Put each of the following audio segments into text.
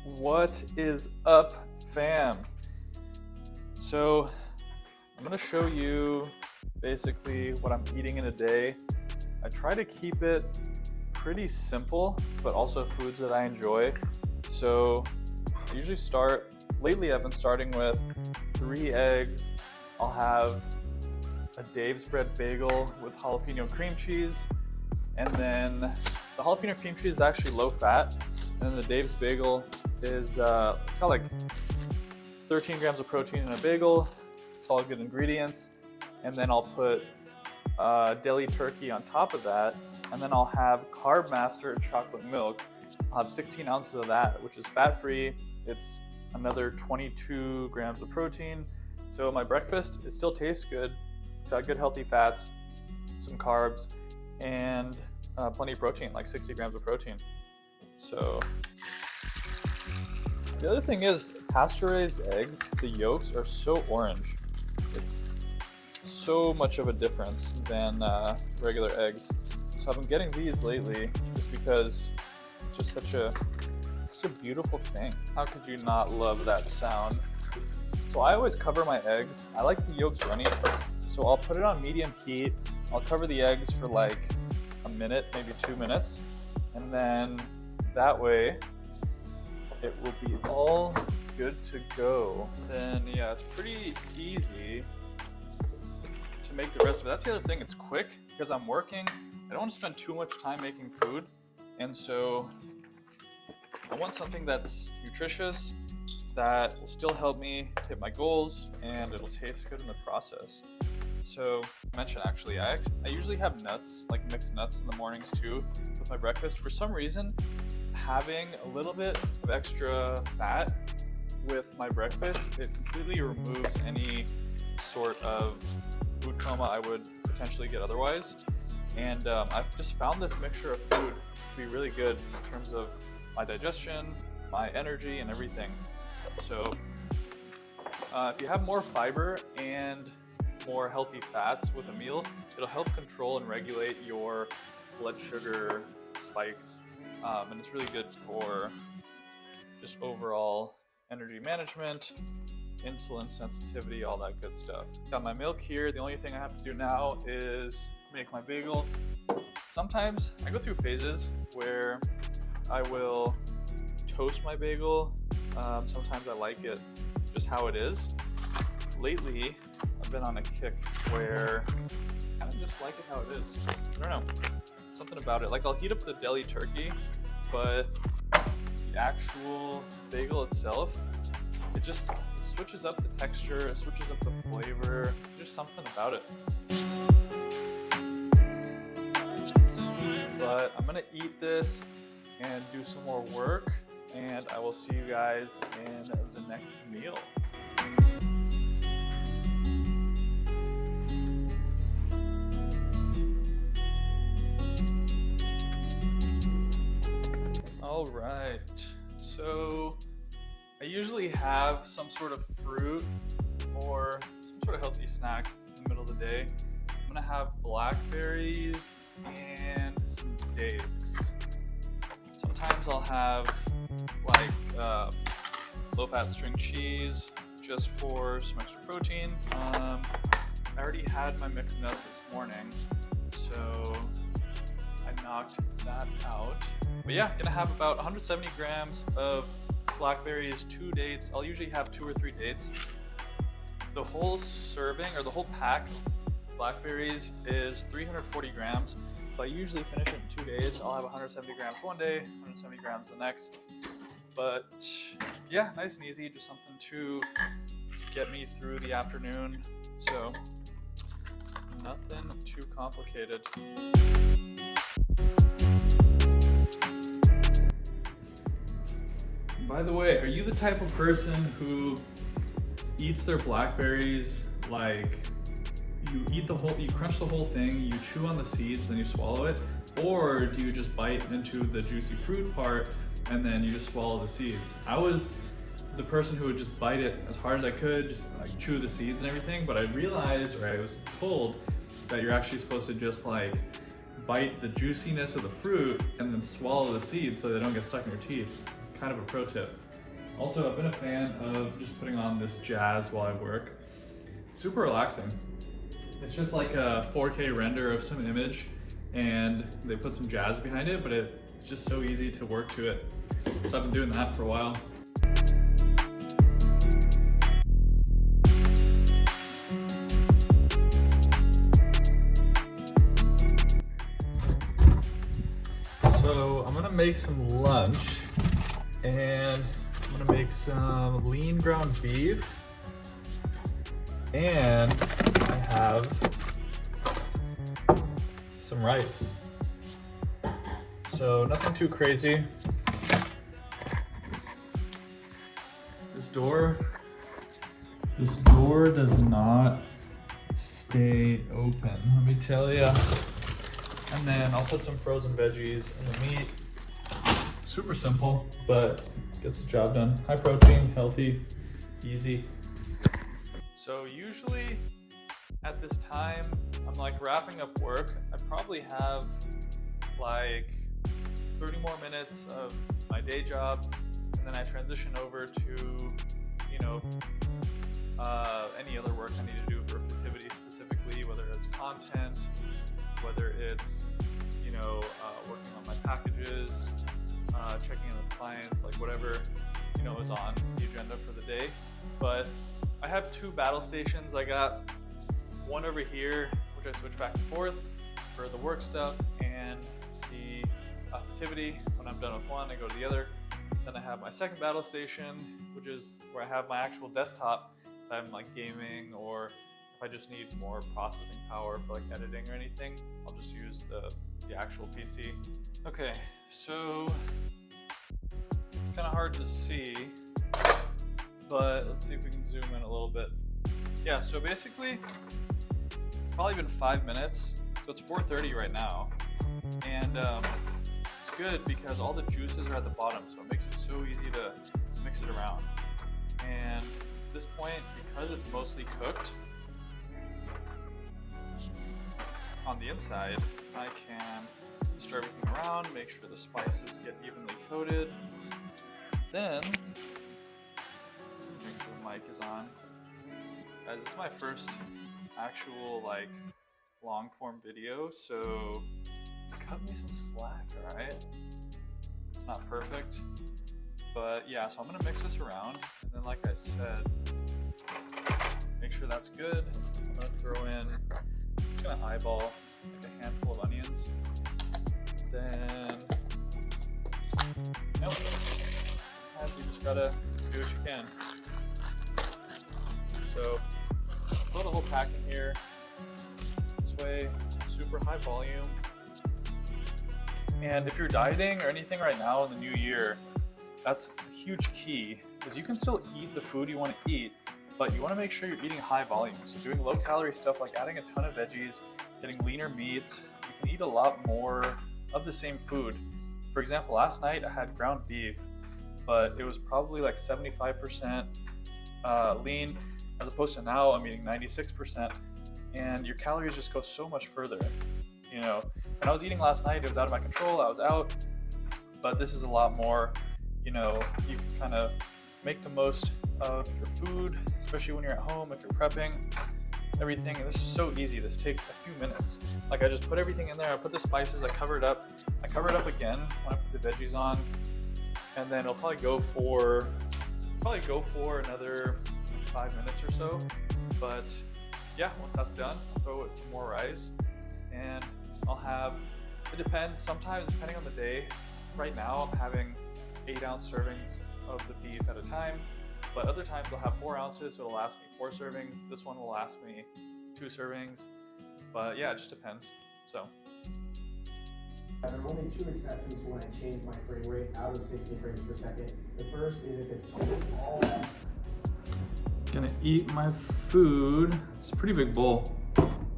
What is up, fam? So I'm gonna show you basically what I'm eating in a day. I try to keep it pretty simple, but also foods that I enjoy. So I usually lately I've been starting with 3 eggs. I'll have a Dave's Bread bagel with jalapeno cream cheese, and then the jalapeno cream cheese is actually low fat, and then the Dave's bagel is it's got like 13 grams of protein in a bagel. It's all good ingredients, and then I'll put deli turkey on top of that, and then I'll have Carb Master chocolate milk. I'll have 16 ounces of that, which is fat-free. It's another 22 grams of protein. So my breakfast, it still tastes good. It's got good healthy fats, some carbs, and plenty of protein, like 60 grams of protein. So the other thing is pasture-raised eggs, the yolks are so orange. It's so much of a difference than regular eggs. So I've been getting these lately just because it's just such a beautiful thing. How could you not love that sound? So I always cover my eggs. I like the yolks runny, so I'll put it on medium heat. I'll cover the eggs for like a minute, maybe 2 minutes, and then that way it will be all good to go. Then yeah, it's pretty easy to make the rest of it. That's the other thing, it's quick because I'm working. I don't want to spend too much time making food, and so I want something that's nutritious, that will still help me hit my goals, and it'll taste good in the process. So I mentioned actually, I usually have nuts, like mixed nuts in the mornings too with my breakfast. For some reason, having a little bit of extra fat with my breakfast, it completely removes any sort of food coma I would potentially get otherwise. And I've just found this mixture of food to be really good in terms of my digestion, my energy, and everything. So if you have more fiber and more healthy fats with a meal, it'll help control and regulate your blood sugar spikes. And it's really good for just overall energy management, insulin sensitivity, all that good stuff. Got my milk here. The only thing I have to do now is make my bagel. Sometimes I go through phases where I will toast my bagel. Sometimes I like it just how it is. Lately, I've been on a kick where I kind of just like it how it is. I don't know, something about it. Like I'll heat up the deli turkey, but the actual bagel itself, it switches up the texture, it switches up the flavor, just something about it. But I'm gonna eat this and do some more work, and I will see you guys in the next meal. All right, so I usually have some sort of fruit or some sort of healthy snack in the middle of the day. I'm gonna have blackberries and some dates. Sometimes I'll have like low-fat string cheese just for some extra protein. I already had my mixed nuts this morning, so I knocked that out. But yeah, gonna have about 170 grams of blackberries, 2 dates. I'll usually have 2 or 3 dates. The whole serving or the whole pack of blackberries is 340 grams. So I usually finish it in 2 days. I'll have 170 grams one day, 170 grams the next. But yeah, nice and easy, just something to get me through the afternoon. So nothing too complicated. By the way, are you the type of person who eats their blackberries like you crunch the whole thing, you chew on the seeds, then you swallow it? Or do you just bite into the juicy fruit part and then you just swallow the seeds? I was the person who would just bite it as hard as I could, just like chew the seeds and everything, but I realized, or I was told, that you're actually supposed to just like bite the juiciness of the fruit and then swallow the seeds so they don't get stuck in your teeth. kind of a pro tip. Also, I've been a fan of just putting on this jazz while I work. It's super relaxing. It's just like a 4K render of some image and they put some jazz behind it, but it's just so easy to work to it. So I've been doing that for a while. So I'm gonna make some lunch and I'm gonna make some lean ground beef and I have some rice. So nothing too crazy. This door does not stay open, let me tell you. And then I'll put some frozen veggies in the meat. Super simple, but gets the job done. High protein, healthy, easy. So usually at this time, I'm like wrapping up work. I probably have like 30 more minutes of my day job, and then I transition over to, any other work I need to do for Fitivity specifically, whether it's content, whether it's, working on my packages, checking in with clients, like whatever, is on the agenda for the day. But I have 2 battle stations. I got one over here, which I switch back and forth for the work stuff and the Fitivity. When I'm done with one, I go to the other. Then I have my second battle station, which is where I have my actual desktop if I'm like gaming, or if I just need more processing power for like editing or anything, I'll just use the actual PC. Okay, so it's kind of hard to see, but let's see if we can zoom in a little bit. Yeah, so basically, it's probably been 5 minutes. So it's 4:30 right now. And it's good because all the juices are at the bottom, so it makes it so easy to mix it around. And at this point, because it's mostly cooked, on the inside, I can stir everything around, make sure the spices get evenly coated. Then, make sure the mic is on. Guys, this is my first actual long form video, so cut me some slack, alright? It's not perfect, but yeah, so I'm gonna mix this around, and then like I said, make sure that's good. I'm gonna throw in, I'm just gonna eyeball like a handful of onions. Then, sometimes you just gotta do what you can. So, put a whole pack in here. This way, super high volume. And if you're dieting or anything right now in the new year, that's a huge key, because you can still eat the food you want to eat, but you want to make sure you're eating high volume. So doing low calorie stuff like adding a ton of veggies, getting leaner meats, you can eat a lot more of the same food. For example, last night I had ground beef, but it was probably like 75% lean, as opposed to now I'm eating 96%, and your calories just go so much further. When I was eating last night, it was out of my control, I was out, but this is a lot more, you can kind of make the most of your food, especially when you're at home, if you're prepping, everything. And this is so easy, this takes a few minutes. Like, I just put everything in there, I put the spices, I cover it up again when I put the veggies on, and then it'll probably go for another 5 minutes or so. But yeah, once that's done, I'll throw in some more rice, and I'll have, it depends, sometimes depending on the day. Right now I'm having 8-ounce servings of the beef at a time, but other times I'll have 4 ounces, so it'll last me 4 servings. This one will last me 2 servings, but yeah, it just depends. So there are only 2 exceptions for when I change my frame rate out of 60 frames per second. The first is if it's totally all out. Gonna eat my food. It's a pretty big bowl,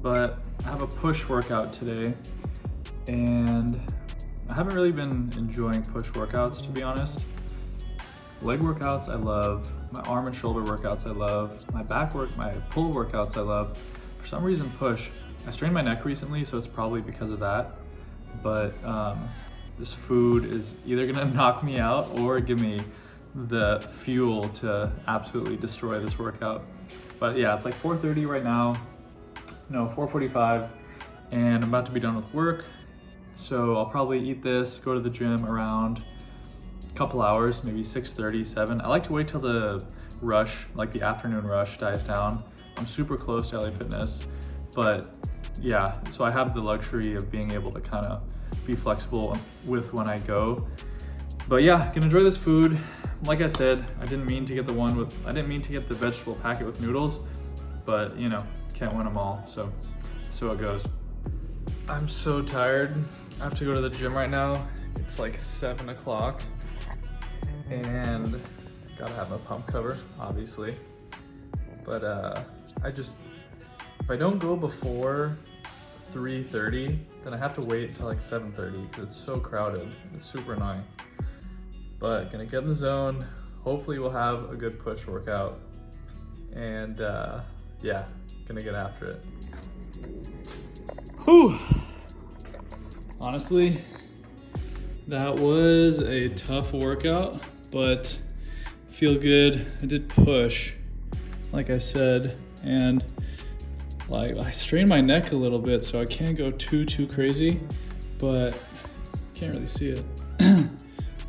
but I have a push workout today, and I haven't really been enjoying push workouts, to be honest. Leg workouts I love, my arm and shoulder workouts I love, my back work, my pull workouts I love. For some reason push, I strained my neck recently, so it's probably because of that. But this food is either gonna knock me out or give me the fuel to absolutely destroy this workout. But yeah, it's like 4:30 right now, no, 4:45, and I'm about to be done with work. So I'll probably eat this, go to the gym around a couple hours, maybe 6:30, 7. I like to wait till the rush, like the afternoon rush, dies down. I'm super close to LA Fitness, but yeah, so I have the luxury of being able to kind of be flexible with when I go. But yeah, I can enjoy this food. Like I said, I didn't mean to get the vegetable packet with noodles, but you know, can't win them all, so it goes. I'm so tired. I have to go to the gym right now. It's like 7 o'clock, and gotta have my pump cover, obviously. But if I don't go before 3:30, then I have to wait until like 7:30 because it's so crowded. It's super annoying. But gonna get in the zone. Hopefully we'll have a good push workout. And yeah, gonna get after it. Whew. Honestly, that was a tough workout, but I feel good. I did push, like I said, and like I strained my neck a little bit, so I can't go too crazy, but can't really see it.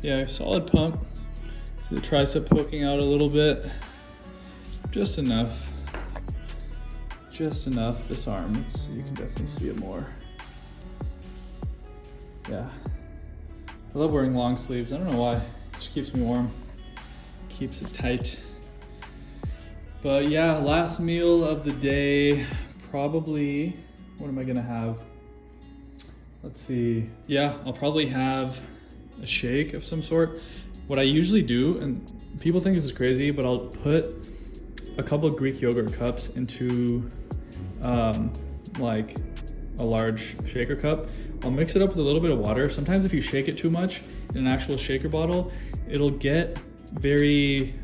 Yeah, solid pump. See the tricep poking out a little bit. Just enough. Just enough. This arm, you can definitely see it more. Yeah. I love wearing long sleeves. I don't know why. It just keeps me warm. Keeps it tight. But yeah, last meal of the day, probably, what am I gonna have? Let's see. Yeah, I'll probably have a shake of some sort. What I usually do, and people think this is crazy, but I'll put a couple of Greek yogurt cups into like a large shaker cup. I'll mix it up with a little bit of water. Sometimes if you shake it too much in an actual shaker bottle, it'll get very,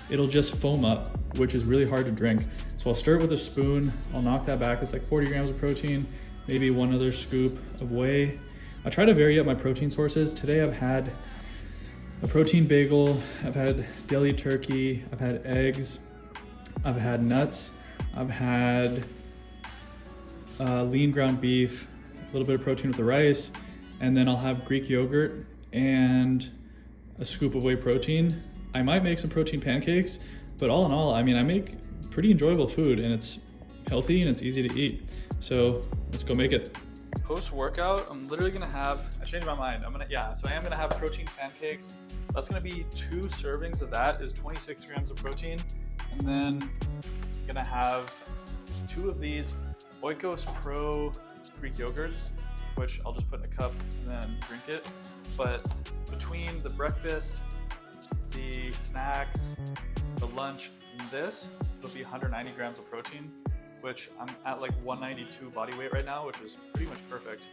it'll just foam up, which is really hard to drink. So I'll stir it with a spoon. I'll knock that back. It's like 40 grams of protein, maybe one other scoop of whey. I try to vary up my protein sources. Today I've had a protein bagel, I've had deli turkey, I've had eggs, I've had nuts, I've had lean ground beef, a little bit of protein with the rice, and then I'll have Greek yogurt and a scoop of whey protein. I might make some protein pancakes, but all in all, I mean, I make pretty enjoyable food and it's healthy and it's easy to eat. So let's go make it. Post-workout, I'm literally gonna have, I changed my mind. So I am gonna have protein pancakes. That's gonna be 2 servings of that, is 26 grams of protein. And then I'm gonna have 2 of these Oikos Pro Greek yogurts, which I'll just put in a cup and then drink it. But between the breakfast, the snacks, the lunch, and this, it'll be 190 grams of protein, which I'm at like 192 body weight right now, which is pretty much perfect.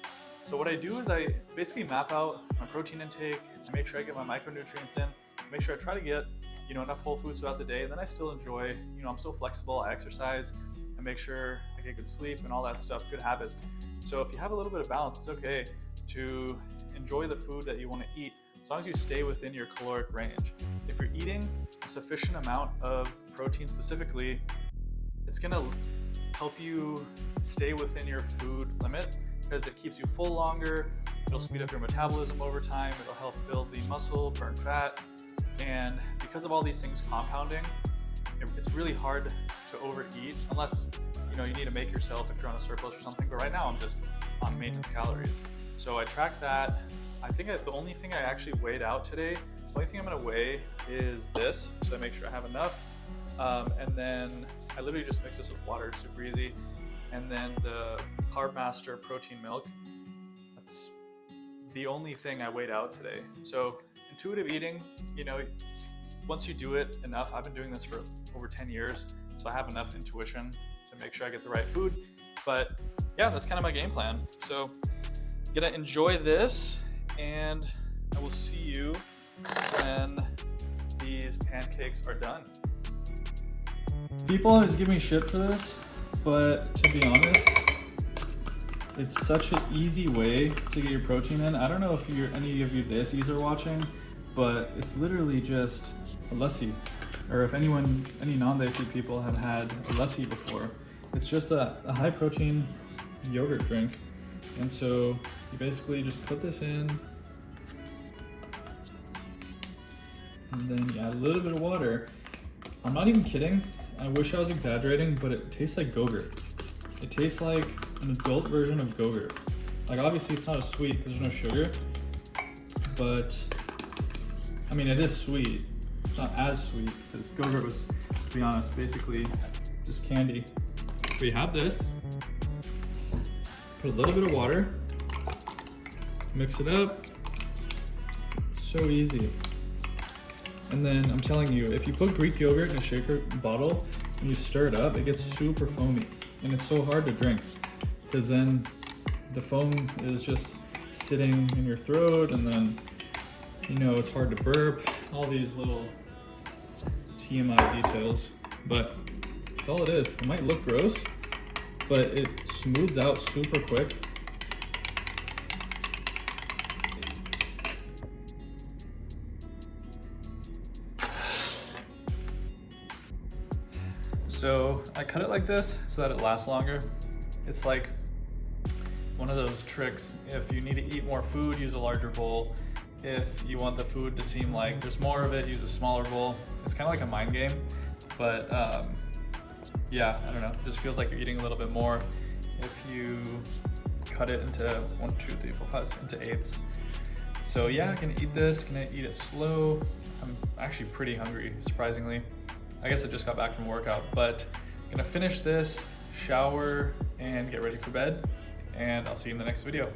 So what I do is I basically map out my protein intake, I make sure I get my micronutrients in, make sure I try to get, enough whole foods throughout the day, and then I still enjoy, I'm still flexible, I exercise, I make sure I get good sleep and all that stuff, good habits. So if you have a little bit of balance, it's okay to enjoy the food that you want to eat, as long as you stay within your caloric range. If you're eating a sufficient amount of protein specifically, it's gonna help you stay within your food limit because it keeps you full longer, it'll speed up your metabolism over time, it'll help build the muscle, burn fat, and because of all these things compounding, it's really hard to overeat unless you need to make yourself if you're on a surplus or something, but right now I'm just on maintenance calories. So I track that. I think the only thing I actually weighed out today, the only thing I'm gonna weigh is this, so I make sure I have enough. And then I literally just mix this with water, super easy. And then the Carb Master protein milk, that's the only thing I weighed out today. So intuitive eating, once you do it enough, I've been doing this for over 10 years, so I have enough intuition to make sure I get the right food. But yeah, that's kind of my game plan. So gonna enjoy this, and I will see you when these pancakes are done. People always give me shit for this, but to be honest, It's such an easy way to get your protein in. I don't know if any of you Desis are watching, but it's literally just a lassi. Or if any non-Desi people have had a lassi before, it's just a high protein yogurt drink. And so you basically just put this in, and then you add a little bit of water. I'm not even kidding. I wish I was exaggerating, but it tastes like Go-Gurt. It tastes like an adult version of Go-Gurt. Like obviously it's not as sweet because there's no sugar, but I mean it is sweet. It's not as sweet because Go-Gurt was, to be honest, basically just candy. We have this. Put a little bit of water. Mix it up. It's so easy. And then I'm telling you, if you put Greek yogurt in a shaker bottle and you stir it up, it gets super foamy. And it's so hard to drink because then the foam is just sitting in your throat, and then, you know, it's hard to burp. All these little TMI details, but that's all it is. It might look gross, but it smooths out super quick. So I cut it like this so that it lasts longer. It's like one of those tricks. If you need to eat more food, use a larger bowl. If you want the food to seem like there's more of it, use a smaller bowl. It's kind of like a mind game, but yeah, I don't know. It just feels like you're eating a little bit more if you cut it into 1, 2, 3, 4, 5, into eighths. So yeah, I'm gonna eat this, gonna eat it slow. I'm actually pretty hungry, surprisingly. I guess I just got back from a workout, but I'm gonna finish this, shower, and get ready for bed, and I'll see you in the next video.